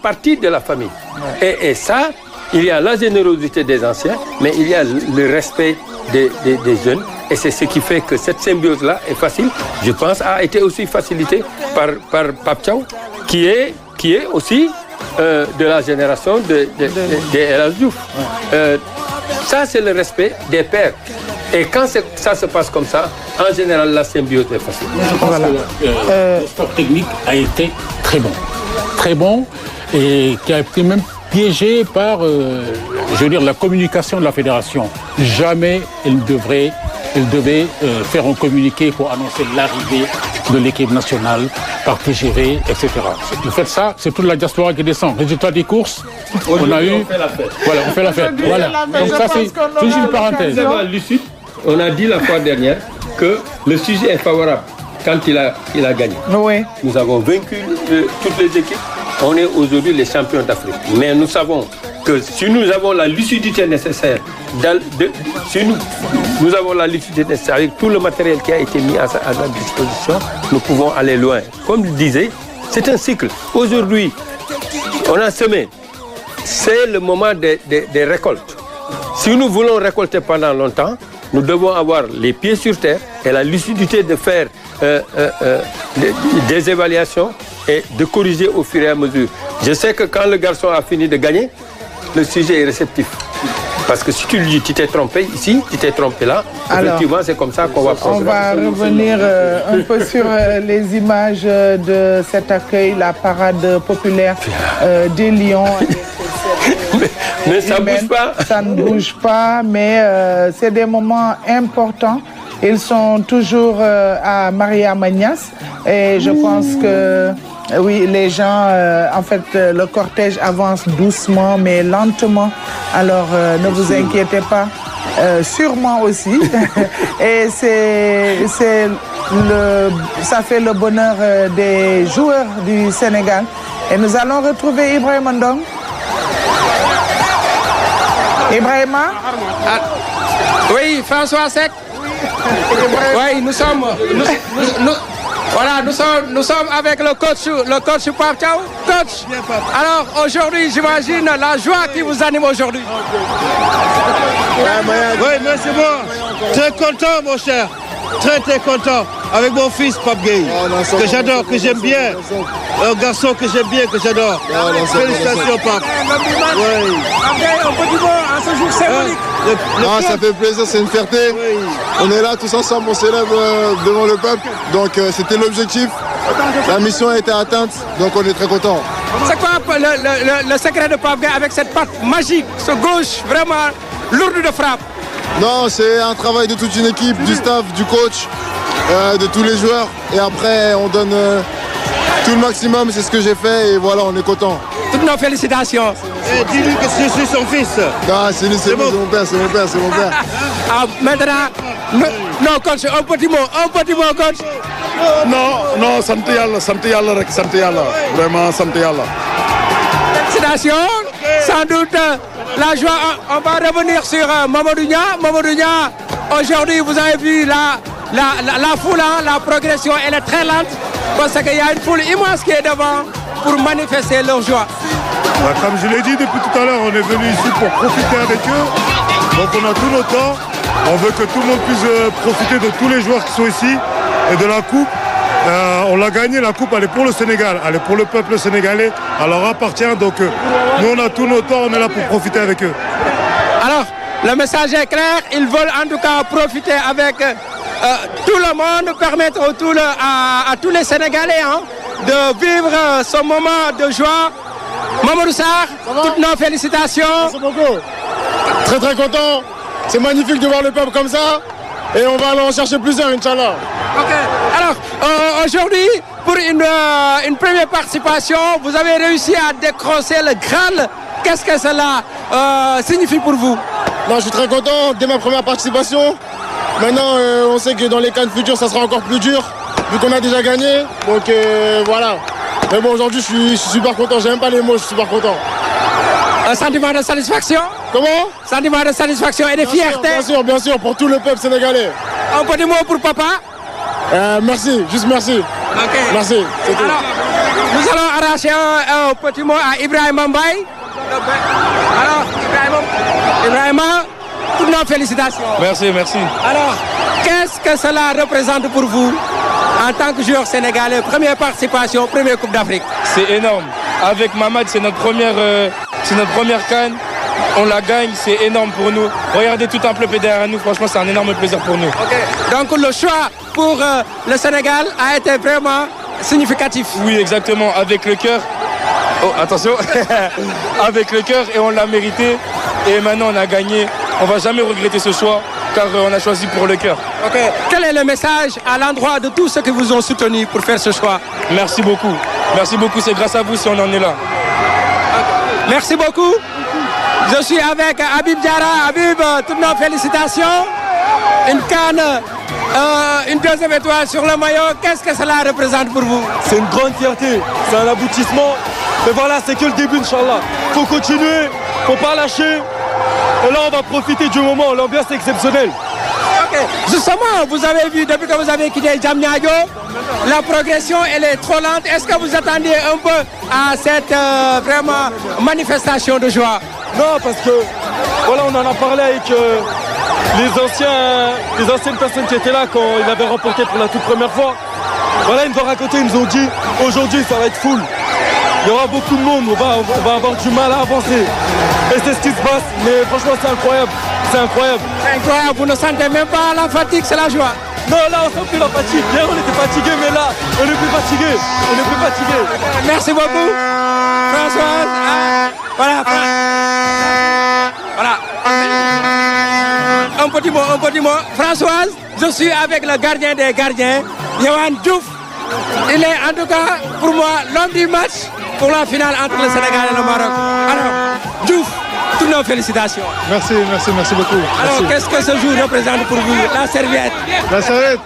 partie de la famille. Et ça, il y a la générosité des anciens, mais il y a le respect des jeunes. Et c'est ce qui fait que cette symbiose-là est facile. Je pense a été aussi facilitée par Pape Thiaw, qui est aussi de la génération de El Hadji Diouf. Ça, c'est le respect des pères. Et quand ça se passe comme ça, en général, la symbiose est facile. Voilà. Le sport technique a été très bon. Très bon et qui a été même piégé par, la communication de la fédération. Jamais elle devait faire un communiqué pour annoncer l'arrivée de l'équipe nationale par TGV, etc. Vous faites ça, c'est toute la diaspora qui descend. Résultat des courses, on a eu... On fait la fête. Voilà, on fait la fête. Voilà. Donc ça, c'est juste une parenthèse. Lucide, on a dit la fois dernière que le sujet est favorable quand il a gagné. Oui. Nous avons vaincu toutes les équipes. On est aujourd'hui les champions d'Afrique. Mais nous savons que si nous avons la lucidité nécessaire, nous avons la lucidité nécessaire avec tout le matériel qui a été mis à notre disposition, nous pouvons aller loin. Comme je disais, c'est un cycle. Aujourd'hui, on a semé. C'est le moment des récoltes. Si nous voulons récolter pendant longtemps, nous devons avoir les pieds sur terre et la lucidité de faire des évaluations et de corriger au fur et à mesure. Je sais que quand le garçon a fini de gagner, le sujet est réceptif. Parce que si tu lui dis tu t'es trompé ici, tu t'es trompé là, effectivement c'est comme ça qu'on va progresser. On va revenir un peu sur les images de cet accueil, la parade populaire des Lions. Mais ça ne bouge pas. Ça ne bouge pas, mais c'est des moments importants. Ils sont toujours à Maria Magnas et je pense que oui, les gens, en fait, le cortège avance doucement mais lentement. Alors ne vous inquiétez pas, sûrement aussi. Et ça fait le bonheur des joueurs du Sénégal. Et nous allons retrouver Ibrahima Ndong. Ibrahima? Oui, François Seck. Oui, nous sommes avec le coach Pape Thiaw. Coach, alors aujourd'hui, j'imagine la joie qui vous anime aujourd'hui. Oui, merci beaucoup. Très content, mon cher. Très content. Avec mon fils, Pape Gueye, que j'adore, que j'aime bien. Un garçon que j'aime bien, que j'adore. Félicitations, Pape. Oui. Un petit mot en ce jour symbolique. Ça fait plaisir, c'est une fierté. Oui. On est là tous ensemble, on célèbre devant le peuple. Donc c'était l'objectif. La mission a été atteinte, donc on est très contents. C'est quoi le secret de Pape Gueye avec cette patte magique, ce gauche vraiment lourde de frappe? Non, c'est un travail de toute une équipe, du staff, du coach, de tous les joueurs. Et après, on donne tout le maximum, c'est ce que j'ai fait et voilà, on est content. Toutes nos félicitations. Dis-lui que je suis son fils. Ah, c'est mon père. Maintenant, non, coach, un petit mot, coach. Non, sant yalla. Vraiment, sant yalla. Félicitations. Sans doute, la joie, on va revenir sur Mamadou Nia. Aujourd'hui, vous avez vu la foule, la progression, elle est très lente parce qu'il y a une foule immense qui est devant pour manifester leur joie. Comme je l'ai dit depuis tout à l'heure, on est venu ici pour profiter avec eux. Donc on a tout notre temps. On veut que tout le monde puisse profiter de tous les joueurs qui sont ici et de la coupe. On l'a gagné, la coupe, elle est pour le Sénégal, elle est pour le peuple sénégalais, elle leur appartient. Donc nous, on a tout notre temps, on est là pour profiter avec eux. Alors, le message est clair, ils veulent en tout cas profiter avec tout le monde, permettre à tous les Sénégalais de vivre ce moment de joie. Mamadou Sarr, toutes nos félicitations. Merci beaucoup. Très content. C'est magnifique de voir le peuple comme ça. Et on va aller en chercher plusieurs, Inch'Allah. Ok. Alors, aujourd'hui, pour une première participation, vous avez réussi à décrocher le Graal. Qu'est-ce que cela signifie pour vous? Non, je suis très content dès ma première participation. Maintenant, on sait que dans les CAN futurs, ça sera encore plus dur, vu qu'on a déjà gagné. Donc voilà. Mais bon, aujourd'hui, je suis super content. J'ai même pas les mots, je suis super content. Un sentiment de satisfaction? Comment? Sentiment de satisfaction et de fierté? Bien sûr, pour tout le peuple sénégalais. Un petit mot pour papa? Merci, juste merci. Ok. Merci, c'est tout. Alors, Nous allons arracher un petit mot à Ibrahima Mbaye. Alors, Ibrahima, toutes nos félicitations. Merci, merci. Alors, qu'est-ce que cela représente pour vous en tant que joueur sénégalais? Première participation, première Coupe d'Afrique. C'est énorme. Avec Mamad, c'est notre première CAN. On la gagne, c'est énorme pour nous. Regardez tout un peuple derrière nous, franchement, c'est un énorme plaisir pour nous. Okay. Donc le choix pour le Sénégal a été vraiment significatif. Oui, exactement, avec le cœur. Oh, attention, avec le cœur, et on l'a mérité. Et maintenant, on a gagné. On ne va jamais regretter ce choix, car on a choisi pour le cœur. Okay. Quel est le message à l'endroit de tous ceux qui vous ont soutenu pour faire ce choix? Merci beaucoup. Merci beaucoup, c'est grâce à vous si on en est là. Okay. Merci beaucoup. Je suis avec Habib Diarra. Habib, toutes nos félicitations. Une canne, une deuxième étoile sur le maillot. Qu'est-ce que cela représente pour vous? C'est une grande fierté, c'est un aboutissement. Mais voilà, c'est que le début, Inch'Allah. Il faut continuer, il ne faut pas lâcher. Et là, on va profiter du moment. L'ambiance est exceptionnelle. Okay. Justement, vous avez vu, depuis que vous avez quitté Diamniadio, la progression, elle est trop lente. Est-ce que vous attendiez un peu à cette vraiment manifestation de joie? Non, parce que, voilà, on en a parlé avec les anciennes personnes qui étaient là quand il avait remporté pour la toute première fois. Voilà, ils nous ont raconté, ils nous ont dit, aujourd'hui, ça va être full. Il y aura beaucoup de monde, on va avoir du mal à avancer. Et c'est ce qui se passe, mais franchement, c'est incroyable. C'est incroyable. C'est incroyable, vous ne sentez même pas la fatigue, c'est la joie. Non, là, on sent plus la fatigue. Hier, on était fatigué, mais là, on n'est plus fatigué. On n'est plus fatigué. Merci beaucoup. Françoise, voilà. Un petit mot. Françoise, je suis avec le gardien des gardiens, Yohan Diouf. Il est en tout cas, pour moi, l'homme du match pour la finale entre le Sénégal et le Maroc. Alors, Diouf, toutes nos félicitations. Merci beaucoup. Alors, qu'est-ce que ce jour représente pour vous? La serviette. La serviette.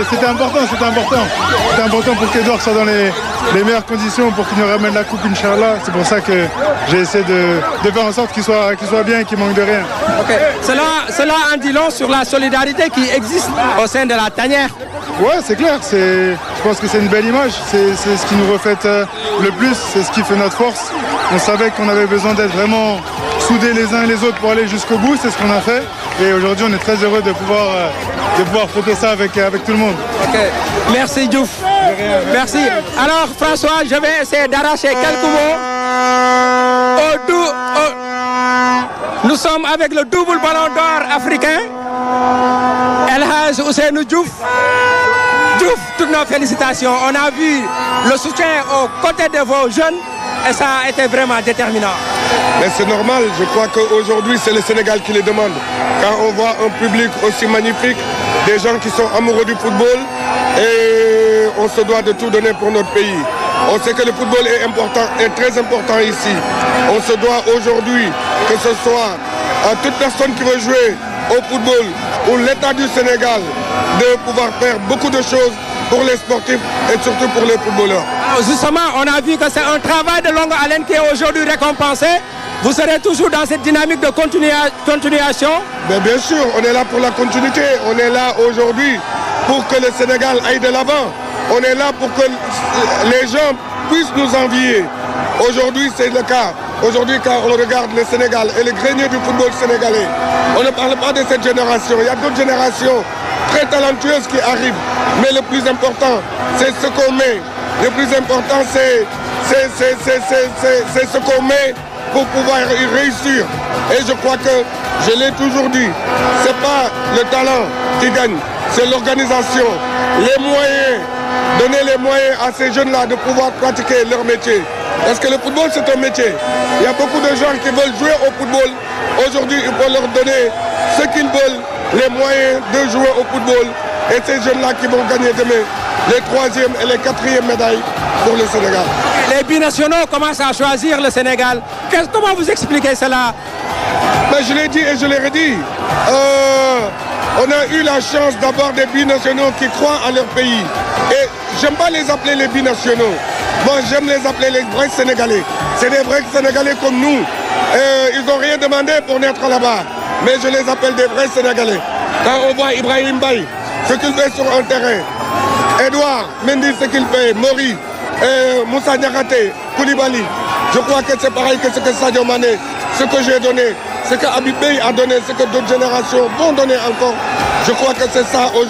C'était important. C'était important pour qu'Edouard soit dans les meilleures conditions pour qu'il nous ramène la coupe, Inch'Allah. C'est pour ça que j'ai essayé de faire en sorte qu'il soit bien et qu'il manque de rien. Okay. Cela en dit long sur la solidarité qui existe au sein de la tanière. Ouais, c'est clair. Je pense que c'est une belle image. C'est ce qui nous reflète le plus. C'est ce qui fait notre force. On savait qu'on avait besoin d'être vraiment soudés les uns et les autres pour aller jusqu'au bout. C'est ce qu'on a fait. Et aujourd'hui, on est très heureux de pouvoir fêter ça avec tout le monde. Ok. Merci Diouf. Merci. Alors François, je vais essayer d'arracher quelques mots. Nous sommes avec le double ballon d'or africain. El Hadj Ousseynou Diouf. Diouf, toutes nos félicitations. On a vu le soutien aux côtés de vos jeunes et ça a été vraiment déterminant. Mais c'est normal, je crois qu'aujourd'hui c'est le Sénégal qui les demande. Quand on voit un public aussi magnifique, des gens qui sont amoureux du football, et on se doit de tout donner pour notre pays. On sait que le football est important, est très important ici. On se doit aujourd'hui, que ce soit à toute personne qui veut jouer au football ou l'État du Sénégal, de pouvoir faire beaucoup de choses pour les sportifs et surtout pour les footballeurs. Alors justement, on a vu que c'est un travail de longue haleine qui est aujourd'hui récompensé. Vous serez toujours dans cette dynamique de continuation? Bien sûr, on est là pour la continuité. On est là aujourd'hui pour que le Sénégal aille de l'avant. On est là pour que les gens puissent nous envier. Aujourd'hui, c'est le cas. Aujourd'hui, quand on regarde le Sénégal et le grenier du football sénégalais, on ne parle pas de cette génération. Il y a d'autres générations très talentueuses qui arrivent. Mais le plus important, c'est ce qu'on met. Le plus important, c'est ce qu'on met pour pouvoir y réussir. Et je crois que, je l'ai toujours dit, ce n'est pas le talent qui gagne, c'est l'organisation, les moyens. Donner les moyens à ces jeunes-là de pouvoir pratiquer leur métier. Parce que le football, c'est un métier. Il y a beaucoup de gens qui veulent jouer au football. Aujourd'hui, il faut leur donner ce qu'ils veulent, les moyens de jouer au football. Et ces jeunes-là qui vont gagner demain les 3e et les 4e médailles pour le Sénégal. Les binationaux commencent à choisir le Sénégal. Comment vous expliquez cela? Je l'ai dit et je l'ai redit. On a eu la chance d'avoir des binationaux qui croient à leur pays. Et j'aime pas les appeler les binationaux. Moi, j'aime les appeler les vrais Sénégalais. C'est des vrais Sénégalais comme nous. Ils n'ont rien demandé pour naître là-bas. Mais je les appelle des vrais Sénégalais. Quand on voit Ibrahima Mbaye, ce qu'il fait sur un terrain, Edouard Mendy, ce qu'il fait, Mori, Moussa Niakhaté, Koulibaly. Je crois que c'est pareil que ce que Sadio Mané, ce que j'ai donné, ce que Habib Beye a donné, ce que d'autres générations vont donner encore. Je crois que c'est ça aujourd'hui.